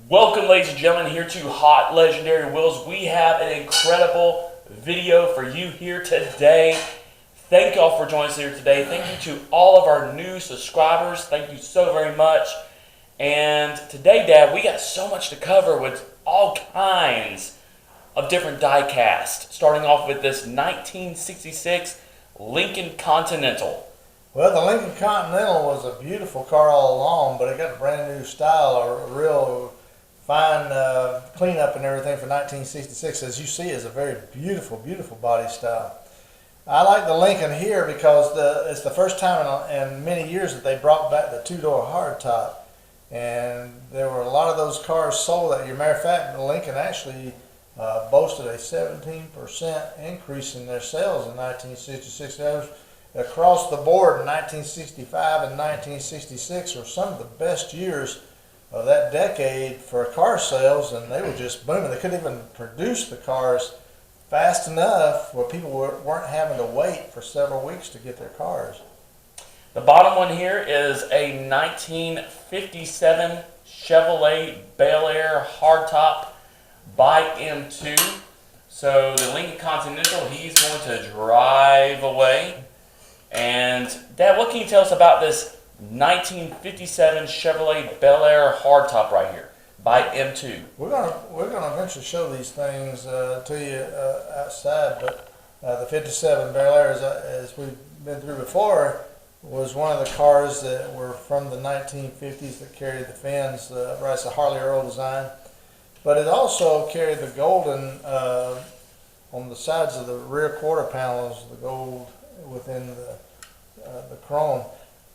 Welcome, ladies and gentlemen, here to Hot Legendary Wheels. We have an incredible video for you here today. Thank y'all for joining us here today. Thank you to all of our new subscribers. Thank you so very much. And today, Dad, we got so much to cover with all kinds of different die cast. Starting off with this 1966 Lincoln Continental. Well, the Lincoln Continental was a beautiful car all along, but it got a brand new style, a real fine cleanup and everything for 1966. As you see, it's a very beautiful, beautiful body style. I like the Lincoln here because it's the first time in many years that they brought back the two-door hardtop. And there were a lot of those cars sold that year. Matter of fact, the Lincoln actually boasted a 17% increase in their sales in 1966. Across the board in 1965 and 1966 were some of the best years of that decade for car sales, and they were just booming. They couldn't even produce the cars fast enough where people weren't having to wait for several weeks to get their cars. The bottom one here is a 1957 Chevrolet Bel Air hardtop by M2. So the Lincoln Continental, he's going to drive away. And Dad, what can you tell us about this 1957 Chevrolet Bel Air hardtop right here by M2? We're gonna eventually show these things to you outside, but the 57 Bel Air, as we've been through before, was one of the cars that were from the 1950s that carried the fins. It's a Harley Earl design, but it also carried the golden on the sides of the rear quarter panels, the gold within the chrome.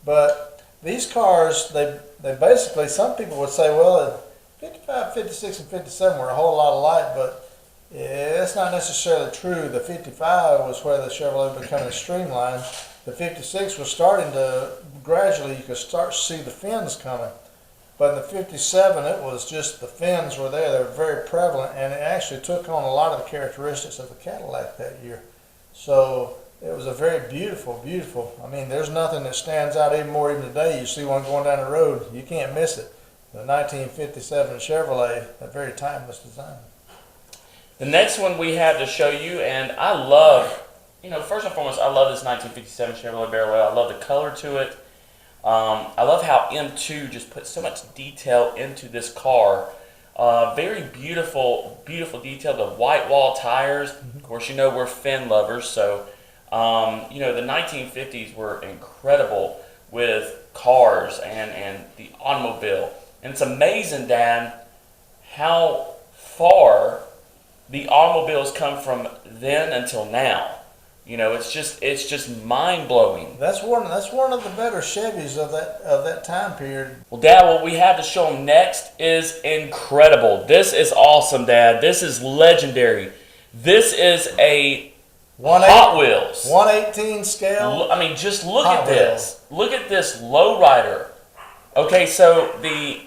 But these cars, they basically, some people would say, well, 55, 56, and 57 were a whole lot alike, but it's not necessarily true. The 55 was where the Chevrolet was becoming streamlined. The 56 was starting to, gradually, you could start to see the fins coming. But in the 57, it was just the fins were there. They were very prevalent, and it actually took on a lot of the characteristics of the Cadillac that year. So it was a very beautiful, beautiful. I mean, there's nothing that stands out even today. You see one going down the road, you can't miss it. The 1957 Chevrolet, a very timeless design. The next one we have to show you, and I love, first and foremost, I love this 1957 Chevrolet Bel Air. I love the color to it. I love how M2 just put so much detail into this car. Very beautiful, beautiful detail. The white wall tires. Of course, we're fin lovers, so the 1950s were incredible with cars and the automobile. And it's amazing, Dan, how far the automobiles come from then until now. It's just mind blowing. That's one of the better Chevys of that time period. Well, Dad, what we have to show them next is incredible. This is awesome, Dad. This is legendary. This is a Hot Wheels 1/18 scale. I mean, just look at this. Look at this lowrider. Okay, so the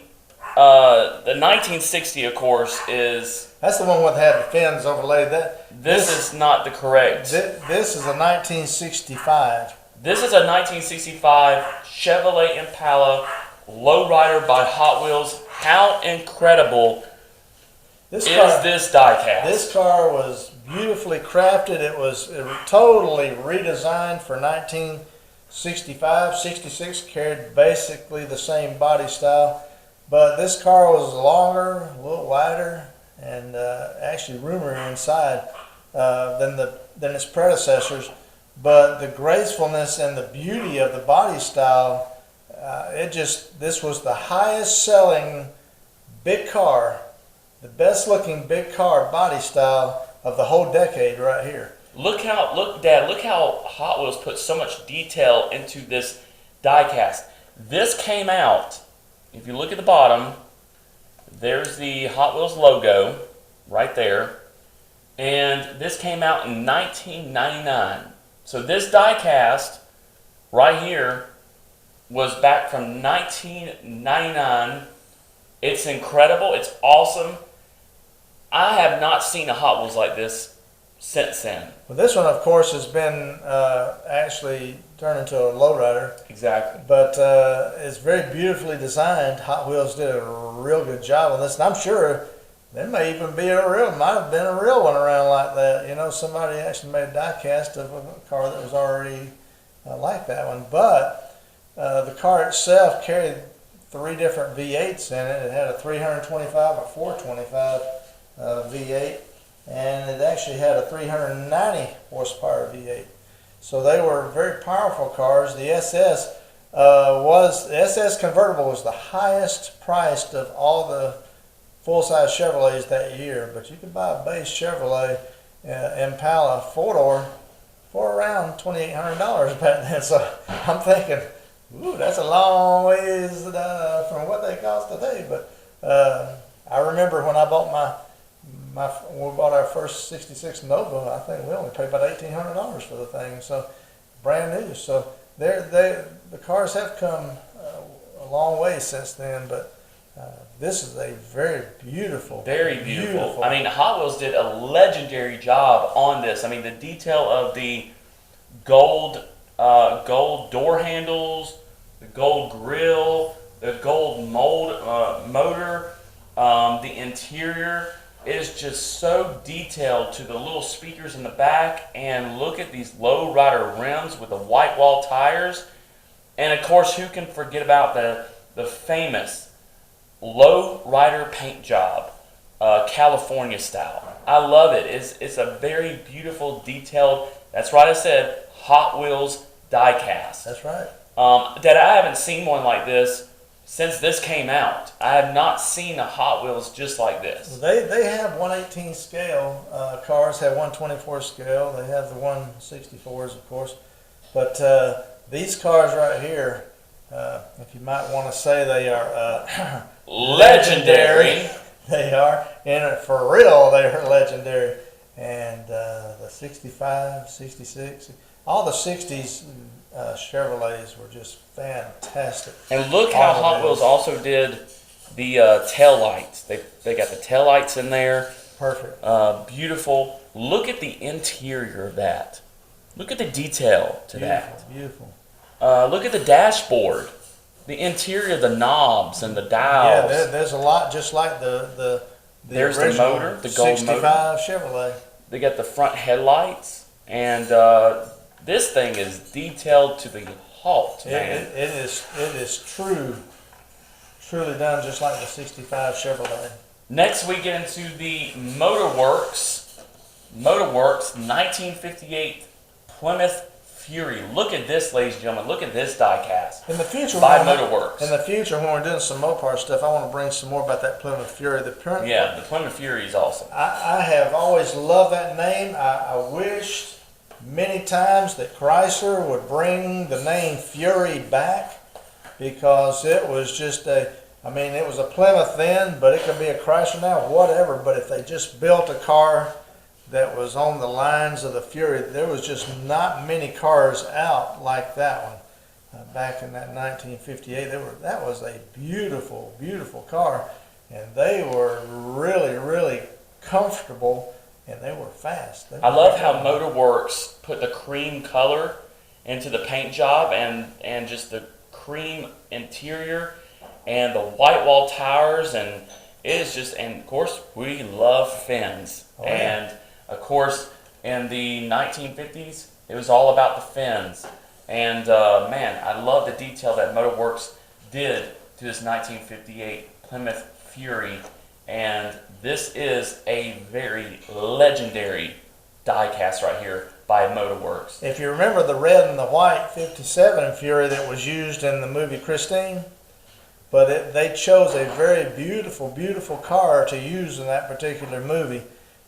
1960, of course, is. That's the one with had the fins overlaid. This is not the correct. This is a 1965. This is a 1965 Chevrolet Impala lowrider by Hot Wheels. How incredible is this diecast? This car was beautifully crafted. It was totally redesigned for 1965. 66 carried basically the same body style, but this car was longer, a little wider, and actually roomier inside than its predecessors. But the gracefulness and the beauty of the body style, this was the highest selling big car, the best looking big car body style of the whole decade right here. Dad, look how Hot Wheels put so much detail into this diecast. This came out, if you look at the bottom, there's the Hot Wheels logo right there. And this came out in 1999. So this diecast right here was back from 1999. It's incredible. It's awesome. I have not seen a Hot Wheels like this since then. Well, this one, of course, has been actually turned into a lowrider. Exactly. But it's very beautifully designed. Hot Wheels did a real good job on this, and I'm sure there may even be might have been a real one around like that. You know, somebody actually made a die cast of a car that was already like that one. But the car itself carried 3 different V8s in it. It had a 325, a 425 V8, and it actually had a 390 horsepower V8. So they were very powerful cars. The SS convertible was the highest priced of all the full-size Chevrolets that year. But you could buy a base Chevrolet Impala 4-door for around $2,800 back then. So I'm thinking, ooh, that's a long ways from what they cost today. But I remember when I bought when we bought our first '66 Nova, I think we only paid about $1,800 for the thing. So brand new. So the cars have come a long way since then. But this is a very beautiful. Very beautiful. I mean, Hot Wheels did a legendary job on this. I mean, the detail of the gold door handles, the gold grill, the gold motor, the interior. It is just so detailed to the little speakers in the back, and look at these low rider rims with the white wall tires. And of course, who can forget about the famous low rider paint job, California style. I love it. It's a very beautiful, detailed, that's right, I said, Hot Wheels die cast. That's right. That I haven't seen one like this since this came out. I have not seen a Hot Wheels just like this. They have 1/18 scale. Cars have 1/24 scale. They have the 1/64s, of course. But these cars right here, if you might want to say, they are legendary. They are. And for real, they are legendary. And the 65, 66, all the 60s Chevrolets were just fantastic. And look how Hot Wheels also did the tail lights. They got the tail lights in there. Perfect. Beautiful. Look at the interior of that. Look at the detail to that. Beautiful. Look at the dashboard. The interior, the knobs and the dials. Yeah, there's a lot just like the There's the original motor, the gold 65 motor. Chevrolet. They got the front headlights, and this thing is detailed to the halt, man. It is truly done just like the 65 Chevrolet. Next, we get into the Motorworks 1958 Plymouth Fury. Look at this, ladies and gentlemen. Look at this die cast. In the future, by Motorworks. In the future, when we're doing some Mopar stuff, I want to bring some more about that Plymouth Fury. The Plymouth Fury is awesome. I have always loved that name. I wished many times that Chrysler would bring the name Fury back, because it was just it was a Plymouth then, but it could be a Chrysler now, whatever. But if they just built a car that was on the lines of the Fury, there was just not many cars out like that one. Back in that 1958, that was a beautiful, beautiful car, and they were really, really comfortable, and they were fast. I love how Motorworks put the cream color into the paint job, and just the cream interior and the white wall tires, and it is just, and of course we love fins. Oh, yeah. And of course in the 1950s it was all about the fins, and man, I love the detail that Motorworks did to this 1958 Plymouth Fury, and this is a very legendary die cast right here by Motorworks. If you remember the red and the white 57 Fury that was used in the movie Christine, but they chose a very beautiful, beautiful car to use in that particular movie.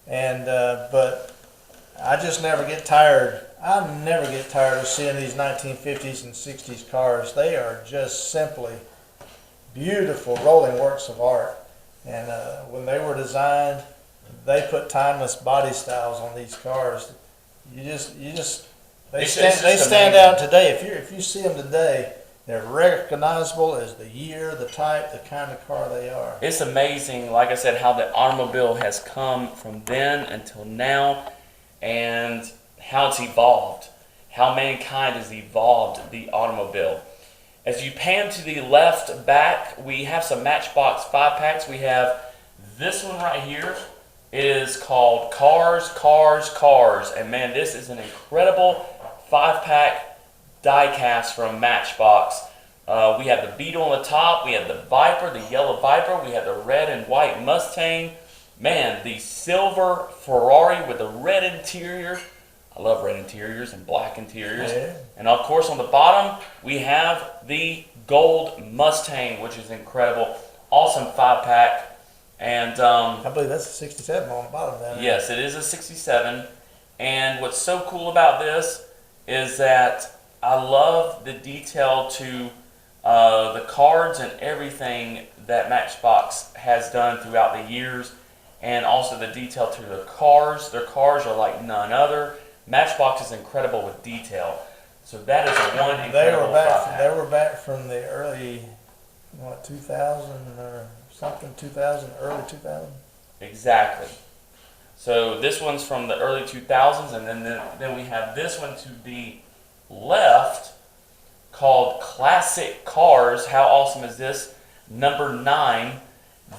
And but I just never get tired. I never get tired of seeing these 1950s and 60s cars. They are just simply beautiful, rolling works of art. And when they were designed, they put timeless body styles on these cars. They stand out today. If you see them today, they're recognizable as the year, the type, the kind of car they are. It's amazing, like I said, how the automobile has come from then until now. and how it's evolved, how mankind has evolved the automobile. As you pan to the left back, we have some Matchbox 5-packs. We have this one right here. It is called Cars, Cars, Cars. And man, this is an incredible 5-pack die cast from Matchbox. We have the Beetle on the top. We have the Viper, the yellow Viper. We have the red and white Mustang. Man, the silver Ferrari with the red interior. I love red interiors and black interiors. Yeah. And of course on the bottom, we have the gold Mustang, which is incredible. Awesome 5-pack. And I believe that's a 67 on the bottom there. yes, it is a 67. And what's so cool about this is that I love the detail to the cards and everything that Matchbox has done throughout the years, and also the detail to the cars. Their cars are like none other. Matchbox is incredible with detail. So that is one incredible 5-pack. They were back from the early, 2000 or something, 2000, early 2000. Exactly. So this one's from the early 2000s, and then we have this one to the left called Classic Cars. How awesome is this? Number 9.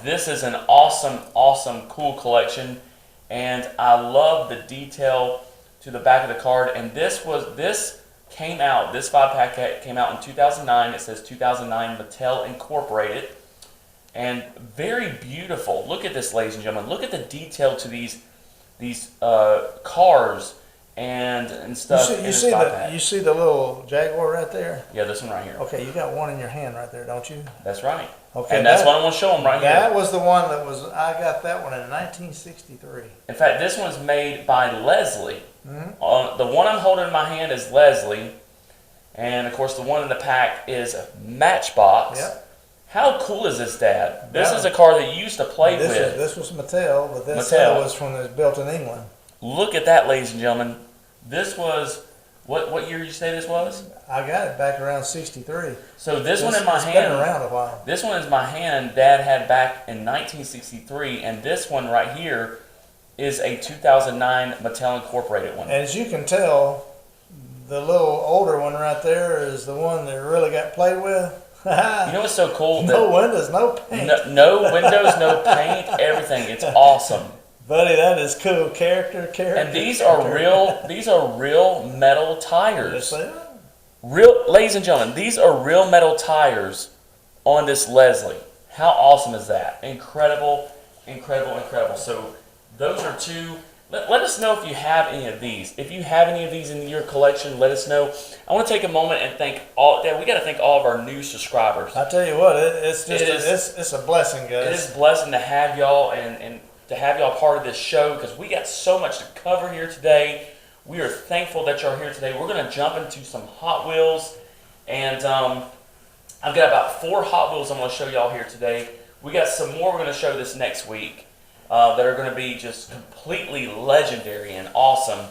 This is an awesome, awesome, cool collection, and I love the detail to the back of the card. And this 5-pack came out in 2009. It says 2009 Mattel Incorporated, and very beautiful. Look at this, ladies and gentlemen. Look at the detail to these cars and stuff. You see the little Jaguar right there? Yeah, this one right here. Okay, you got one in your hand right there, don't you? That's right. Okay, and that's what I want to show them right here. That was the one I got that one in 1963. In fact, this one's made by Leslie. Mm-hmm. The one I'm holding in my hand is Leslie, and of course the one in the pack is Matchbox. Yep. How cool is this, Dad? This is a car that you used to play with. This was Mattel, but this Mattel. was when it was built in England. Look at that, ladies and gentlemen. This was, what year you say this was? I got it back around 63. So this one in my It's hand. been around a while. This one is my hand Dad had back in 1963, and this one right here is a 2009 Mattel Incorporated one. And as you can tell, the little older one right there is the one that really got played with. You know what's so cool? No windows, no paint. No windows, no paint, everything. It's awesome. Buddy, that is cool. Character. And these are real metal tires. Yes, they are. Ladies and gentlemen, these are real metal tires on this Leslie. How awesome is that? Incredible, incredible, incredible. So those are two. Let us know if you have any of these. If you have any of these in your collection, let us know. I want to take a moment and thank we got to thank all of our new subscribers. I tell you what, it's a blessing, guys. It is a blessing to have y'all and to have y'all part of this show, because we got so much to cover here today. We are thankful that you're here today. We're going to jump into some Hot Wheels, and I've got about 4 Hot Wheels I'm going to show y'all here today. We got some more we're going to show this next week that are going to be just completely legendary and awesome.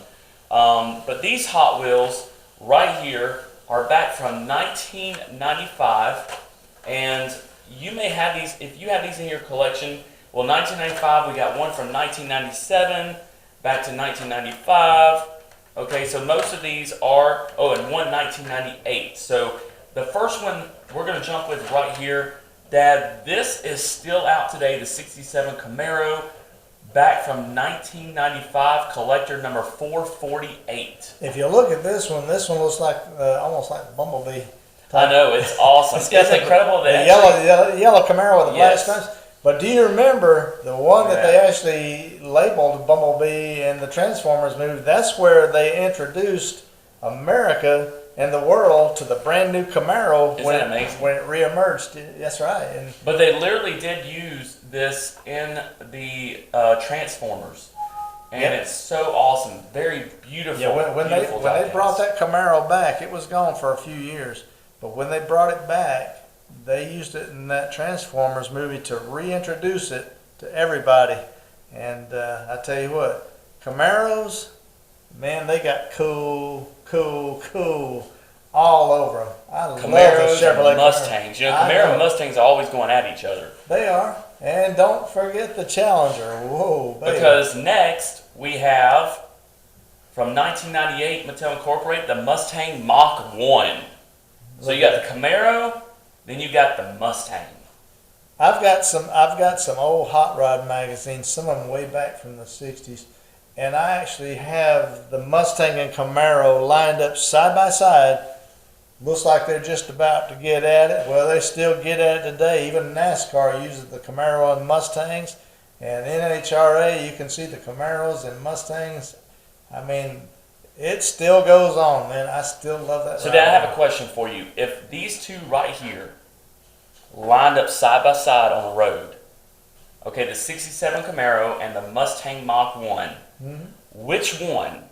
But these Hot Wheels right here are back from 1995, and you may have these, if you have these in your collection. Well, 1995, we got one from 1997, back to 1995. Okay, so most of these are, and one 1998. So the first one we're going to jump with right here, Dad, this is still out today, the 67 Camaro, back from 1995, collector number 448. If you look at this one looks like almost like Bumblebee. I know, it's awesome. It's incredible. The yellow Camaro with the black stripes. But do you remember the one that they actually labeled Bumblebee in the Transformers movie? That's where they introduced America and the world to the brand new Camaro. Isn't that amazing? When it reemerged. That's right. But they literally did use this in the Transformers. And it's so awesome. Very beautiful. Yeah, when they brought that Camaro back, it was gone for a few years. But when they brought it back, they used it in that Transformers movie to reintroduce it to everybody. And I tell you what, Camaros, man, they got cool all over them. I love the Chevrolet and Mustangs. You know, Camaro and Mustangs are always going at each other. They are. And don't forget the Challenger. Whoa, baby. Because next we have from 1998, Mattel Incorporated, the Mustang Mach 1. So you got the Camaro, then you got the Mustang. I've got some old hot rod magazines, some of them way back from the 60s, and I actually have the Mustang and Camaro lined up side by side. Looks like they're just about to get at it. Well, they still get at it today. Even NASCAR uses the Camaro and Mustangs, and NHRA, you can see the Camaros and Mustangs. I mean, it still goes on, man. I still love that. So, Dad, I have a question for you. If these two right here lined up side by side on the road, okay, the 67 Camaro and the Mustang Mach 1, which one?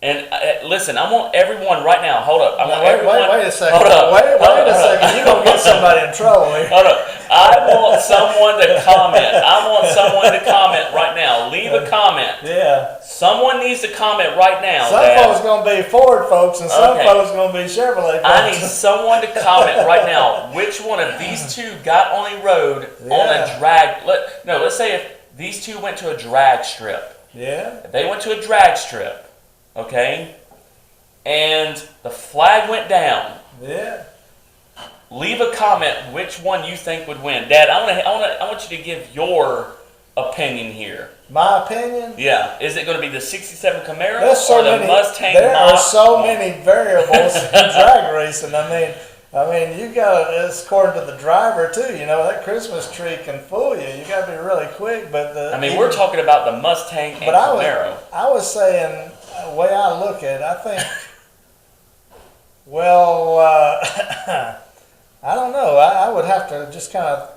And listen, I want everyone right now. Hold up. Wait a second. Hold up. Wait a second. You're going to get somebody in trouble here. Hold up. I want someone to comment. I want someone to comment right now. Leave a comment. Yeah. Someone needs to comment right now. Some Dad. folks going to be Ford folks, and some folks going to be Chevrolet folks. I need someone to comment right now. Which one of these two got on a road on a drag? Let's say if these two went to a drag strip. Yeah. If they went to a drag strip, okay, and the flag went down. Yeah. Leave a comment which one you think would win. Dad, I want you to give your opinion here. My opinion? Yeah. Is it going to be the 67 Camaro or the Mustang There Mach? are so many variables in drag racing. I mean, you got to, it's according to the driver too. You know, that Christmas tree can fool you. You got to be really quick. But we're talking about the Mustang and Camaro. I was saying, the way I look at it, I think, well, I don't know. I would have to just kind of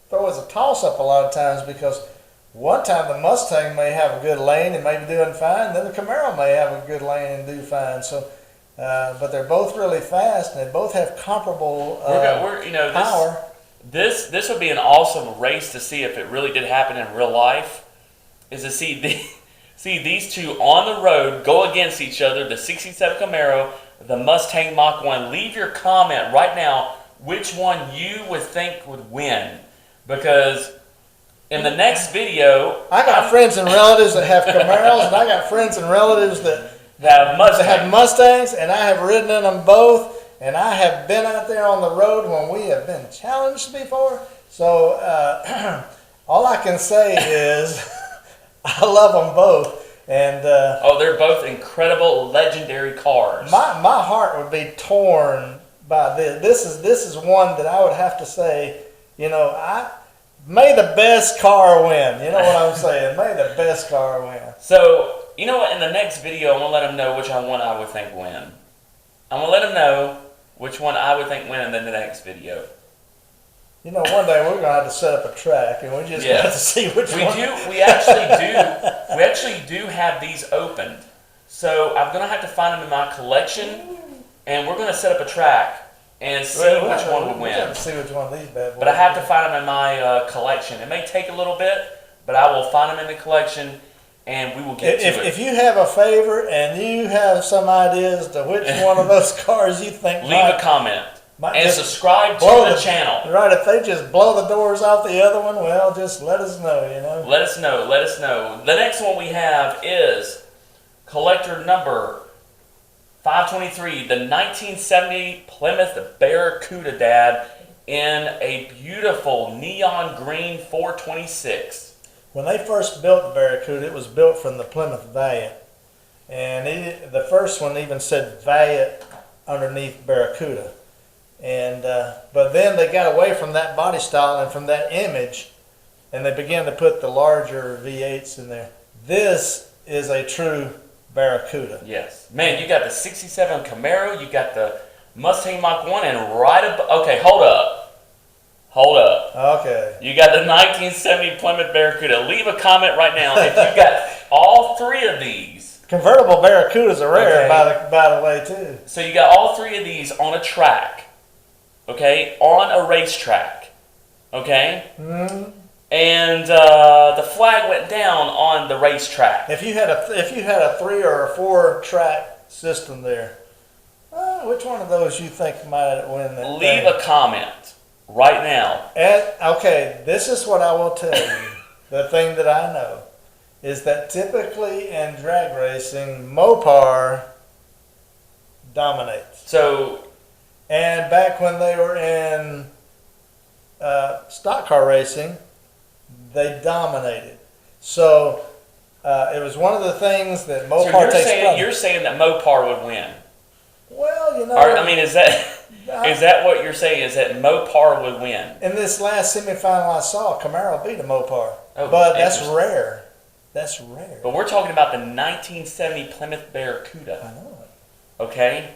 throw as a toss-up a lot of times, because one time the Mustang may have a good lane and may be doing fine, then the Camaro may have a good lane and do fine. So, but they're both really fast, and they both have comparable power. This would be an awesome race to see if it really did happen in real life, is to see these two on the road go against each other, the 67 Camaro, the Mustang Mach 1. Leave your comment right now which one you would think would win, because in the next video, I got friends and relatives that have Camaros, and I got friends and relatives that have Mustangs, and I have ridden in them both, and I have been out there on the road when we have been challenged before. So all I can say is I love them both, and they're both incredible, legendary cars. My heart would be torn by this. This is one that I would have to say, may the best car win. You know what I'm saying? May the best car win. So, you know what? In the next video, I'm going to let them know which one I would think win. I'm going to let them know which one I would think win in the next video. One day we're going to have to set up a track, and we just have to see which one. We actually do have these opened. So I'm going to have to find them in my collection, and we're going to set up a track and see which one would win. Have to see which one of these bad boys. But I have to find them in my collection. It may take a little bit, but I will find them in the collection, and we will get to it. If you have a favorite and you have some ideas to which one of those cars you think leave a comment. And subscribe to the channel. Right, if they just blow the doors off the other one, well, just let us know, Let us know. The next one we have is collector number 523, the 1970 Plymouth Barracuda, Dad, in a beautiful neon green 426. When they first built the Barracuda, it was built from the Plymouth Valiant. And the first one even said Valiant underneath Barracuda. And but then they got away from that body style and from that image, and they began to put the larger V8s in there. This is a true Barracuda. Yes. Man, you got the 67 Camaro, you got the Mustang Mach 1, and okay, hold up. Okay. You got the 1970 Plymouth Barracuda. Leave a comment right now if you got all three of these. Convertible Barracudas are rare, by the way, too. So you got all three of these on a track. Okay, on a racetrack, okay, and the flag went down on the racetrack. If you had a 3 or a 4 track system there, which one of those you think might win that? Leave a comment right now. Okay, this is what I will tell you. The thing that I know is that typically in drag racing, Mopar dominates. So, And back when they were in stock car racing, they dominated. So it was one of the things that Mopar so takes pride. you're saying that Mopar would win? Well, you know. Or, I mean, is that what you're saying? Is that Mopar would win? In this last semifinal I saw, Camaro beat a Mopar. Oh, but that's rare. That's rare. But we're talking about the 1970 Plymouth Barracuda. I know it. Okay?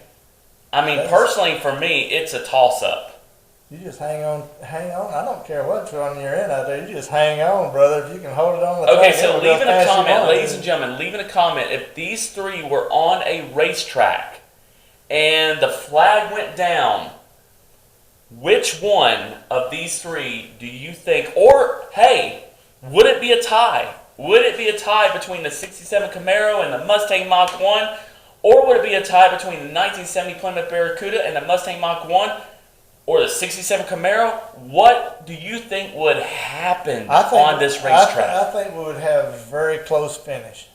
I mean, personally, for me, it's a toss-up. You just hang on. I don't care what run you're in out there. You just hang on, brother. If you can hold it on the track. Okay, so leave leaving a comment, ladies and gentlemen, leaving a comment, if these three were on a racetrack and the flag went down, which one of these three do you think, or, hey, would it be a tie? Would it be a tie between the 67 Camaro and the Mustang Mach 1? Or would it be a tie between the 1970 Plymouth Barracuda and the Mustang Mach 1? Or the 67 Camaro? What do you think would happen on this racetrack? I think we would have a very close finish.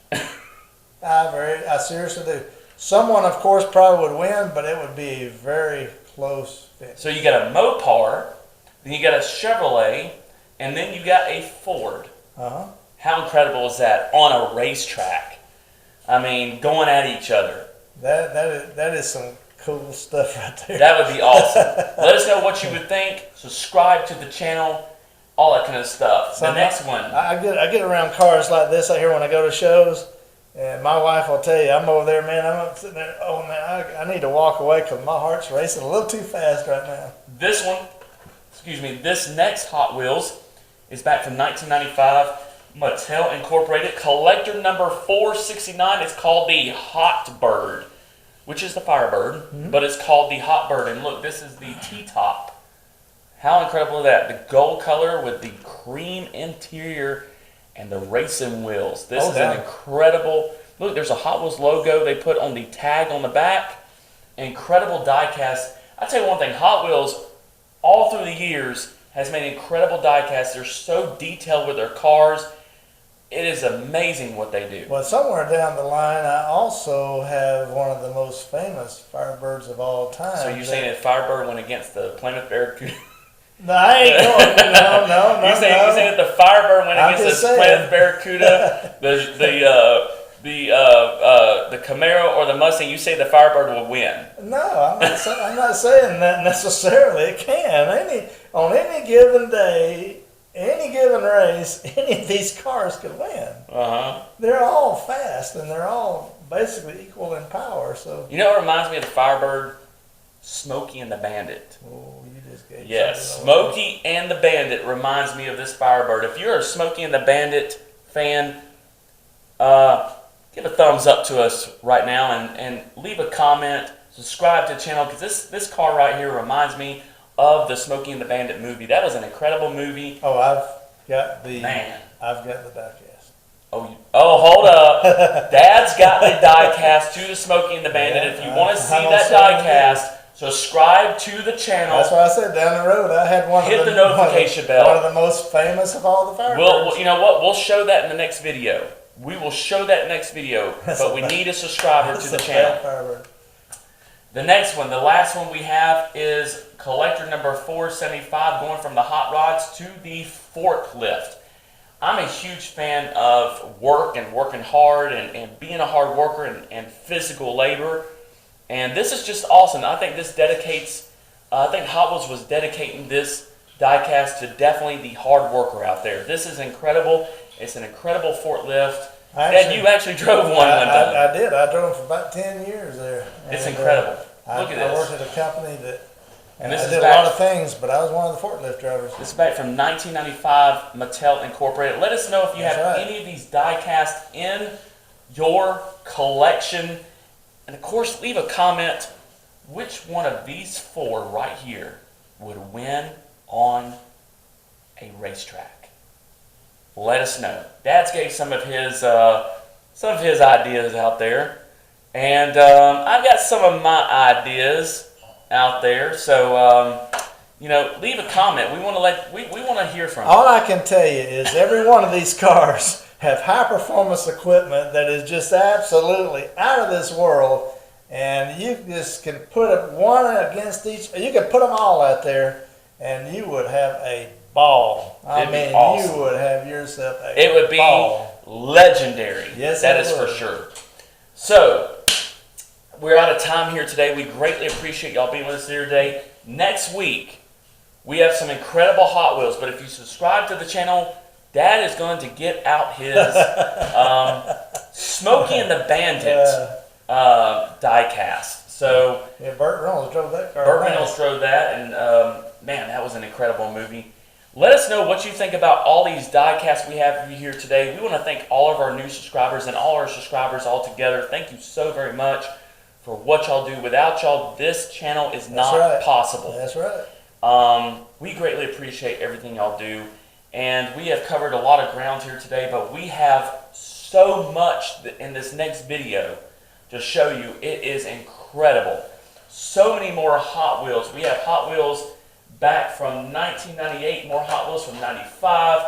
I seriously do. Someone, of course, probably would win, but it would be a very close finish. So you got a Mopar, then you got a Chevrolet, and then you got a Ford. Uh-huh. How incredible is that on a racetrack? I mean, going at each other. That is some cool stuff right there. That would be awesome. Let us know what you would think. Subscribe to the channel, all that kind of stuff. The next one. I get around cars like this out here when I go to shows, and my wife will tell you, I'm over there, man. I'm sitting there, oh man, I need to walk away because my heart's racing a little too fast right now. This next Hot Wheels is back from 1995. Mattel Incorporated, collector number 469. It's called the Hot Bird, which is the Firebird, but it's called the Hot Bird. And look, this is the T-top. How incredible is that? The gold color with the cream interior and the racing wheels. This is an incredible, look, there's a Hot Wheels logo they put on the tag on the back. Incredible die cast. I'll tell you one thing, Hot Wheels, all through the years, has made incredible die casts. They're so detailed with their cars. It is amazing what they do. Well, somewhere down the line, I also have one of the most famous Firebirds of all time. So you're saying that Firebird went against the Plymouth Barracuda? No, I ain't going. No. You saying that the Firebird went against the Plymouth Barracuda, the Camaro, or the Mustang? You say the Firebird will win? No, I'm not saying that necessarily. It can. On any given day, any given race, any of these cars could win. They're all fast and they're all basically equal in power. So you know what reminds me of the Firebird? Smokey and the Bandit. Oh, you just gave Smokey and the Bandit reminds me of this Firebird. If you're a Smokey and the Bandit fan, give a thumbs up to us right now and leave a comment. Subscribe to the channel because this car right here reminds me of the Smokey and the Bandit movie. That was an incredible movie. Oh, I've got the diecast. Oh, hold up. Dad's got the diecast to the Smokey and the Bandit. If you want to see that diecast, subscribe to the channel. That's why I said down the road I had one. Hit the notification bell. One of the most famous of all the Firebirds. Well, you know what? We'll show that in the next video. We will show that next video, but we need a subscriber to the channel. The next one, the last one we have is collector number 475, going from the hot rods to the forklift. I'm a huge fan of work and working hard and being a hard worker and physical labor. And this is just awesome. I think this dedicates, I think Hot Wheels was dedicating this diecast to definitely the hard worker out there. This is incredible. It's an incredible forklift. And you actually drove one time. I did. I drove for about 10 years there. It's incredible. Look at this. I worked at a company that and this I did a lot of things, but I was one of the forklift drivers. This is back from 1995, Mattel Incorporated. Let us know if you have any of these die-cast in your collection. And of course, leave a comment which one of these four right here would win on a racetrack. Let us know. Dad's gave some of his ideas out there. And I've got some of my ideas out there, so leave a comment. We want to hear from you. All I can tell you is every one of these cars have high performance equipment that is just absolutely out of this world, and you just can put one against each. You can put them all out there, and you would have a ball. It'd be awesome. You would have yourself a It would be ball. legendary. Yes, that it is for would. sure. So we're out of time here today. We greatly appreciate y'all being with us here today. Next week, we have some incredible Hot Wheels, but if you subscribe to the channel, Dad is going to get out his Smokey and the Bandit die-cast. So yeah, Burt Reynolds drove that car. Burt Reynolds drove that, and man, that was an incredible movie. Let us know what you think about all these die-casts we have here today. We want to thank all of our new subscribers and all our subscribers all together. Thank you so very much for what y'all do. Without y'all, this channel is not possible. That's right. We greatly appreciate everything y'all do, and we have covered a lot of ground here today, but we have so much in this next video to show you. It is incredible. So many more Hot Wheels. We have Hot Wheels back from 1998, more Hot Wheels from 95,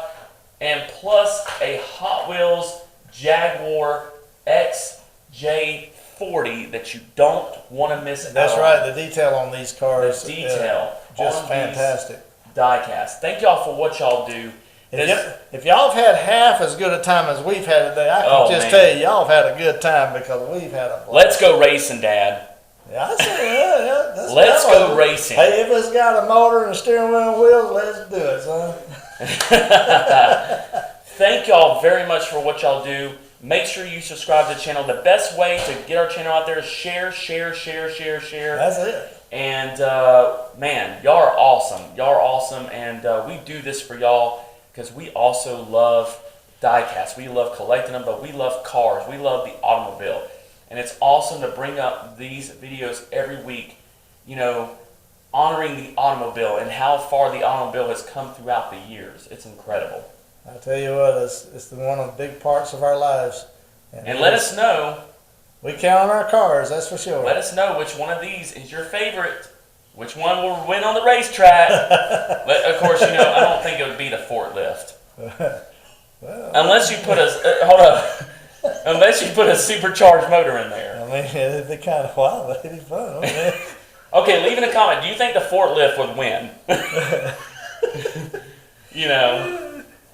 and plus a Hot Wheels Jaguar XJ40 that you don't want to miss out on. That's right. The detail on these cars. The detail. Just fantastic. Die-cast. Thank y'all for what y'all do. If y'all have had half as good a time as we've had today, I can tell you, y'all have had a good time because we've had a blast. Let's go racing, Dad. Yeah, I say, yeah. Let's go racing. Hey, if it's got a motor and a steering wheel and wheels, let's do it, son. Thank y'all very much for what y'all do. Make sure you subscribe to the channel. The best way to get our channel out there is share. That's it. And man, y'all are awesome. Y'all are awesome, and we do this for y'all because we also love die-casts. We love collecting them, but we love cars. We love the automobile. And it's awesome to bring up these videos every week, you know, honoring the automobile and how far the automobile has come throughout the years. It's incredible. I tell you what, it's one of the big parts of our lives. And let us know. We count on our cars, that's for sure. Let us know which one of these is your favorite. Which one will win on the racetrack. But of course, you know, I don't think it would be the forklift. Well, unless you put a, hold up. Unless you put a supercharged motor in there. I mean, it'd be kind of wild, but it'd be fun. Okay, leave in a comment. Do you think the forklift would win? You know.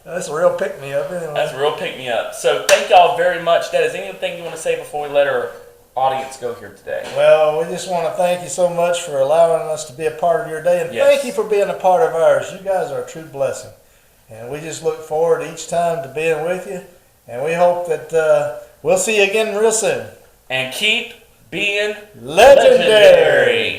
That's a real pick-me-up anyway. That's a real pick-me-up. So thank y'all very much. Dad, is there anything you want to say before we let our audience go here today? Well, we just want to thank you so much for allowing us to be a part of your day. And thank you for being a part of ours. You guys are a true blessing. And we just look forward each time to being with you. And we hope that we'll see you again real soon. And keep being legendary.